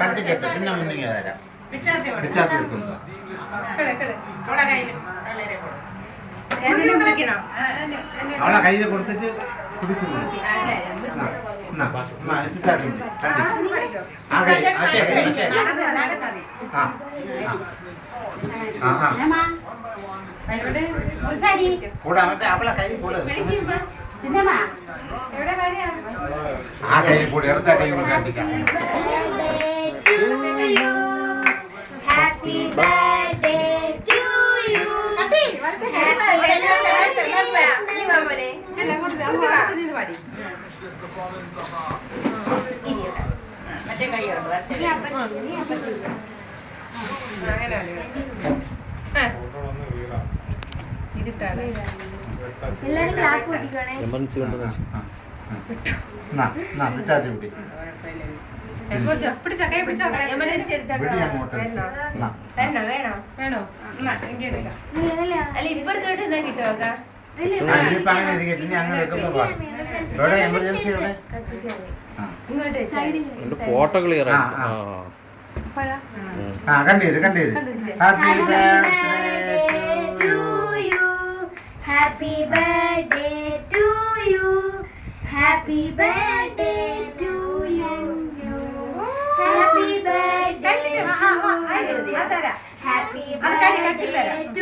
കണ്ടിട്ട് പിന്നെ മുന്നിങ്ങ തരാം. അവളെ കയ്യിൽ കൊടുത്തിട്ട് പിടിച്ചു കൂടാ മറ്റേ അവളെ കൈ കൂടെ ആ കൈ കൂടെ എടുത്ത കൈ കൂടെ കണ്ടിക്കാം. Happy birthday to you. Happy photo clear കണ്ടീര് Happy birthday to you. Happy birthday to you. Happy birthday to you. Happy birthday to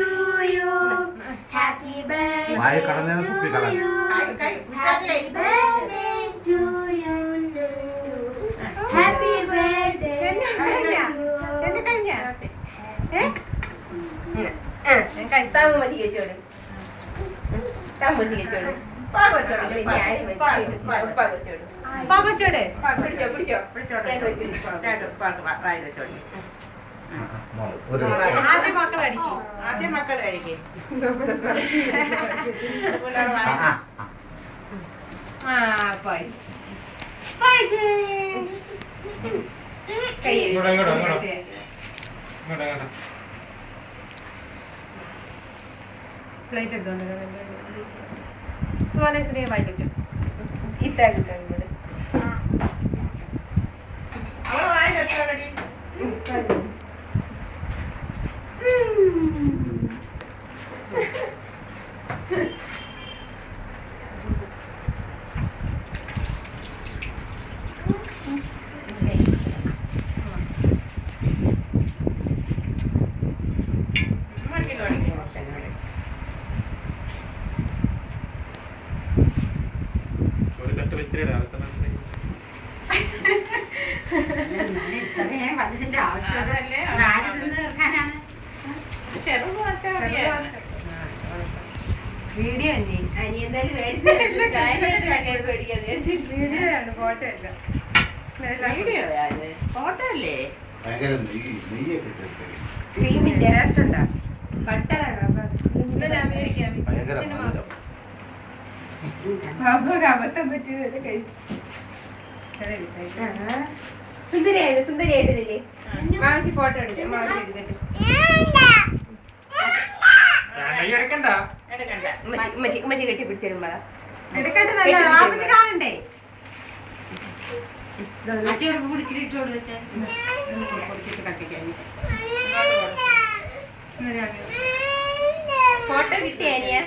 you. Happy birthday to you. Happy birthday to you. Happy birthday ആദ്യം മക്കൾ കഴിക്കും. Plate എടുത്തോണ്ട് സുവാനേശ്വരിയെ വായിച്ചു ഇത്താക്കിട്ട് video photo അല്ലേ ക്രീമിന്റെ taste ഉണ്ടോ ബട്ടറാണോ അബദ്ധം പറ്റിയത് കഴിച്ചു സുന്ദരിയായിട്ടില്ലേ മാമിച്ചി ഫോട്ടോ എടുക്കട്ടെ മാമിച്ചി എടുക്കട്ടെ ഉമ്മച്ചി കെട്ടി പിടിച്ചിരുമ്പോഴാ കാണണ്ടേ ഫോട്ടോ കിട്ടിയാനിയാ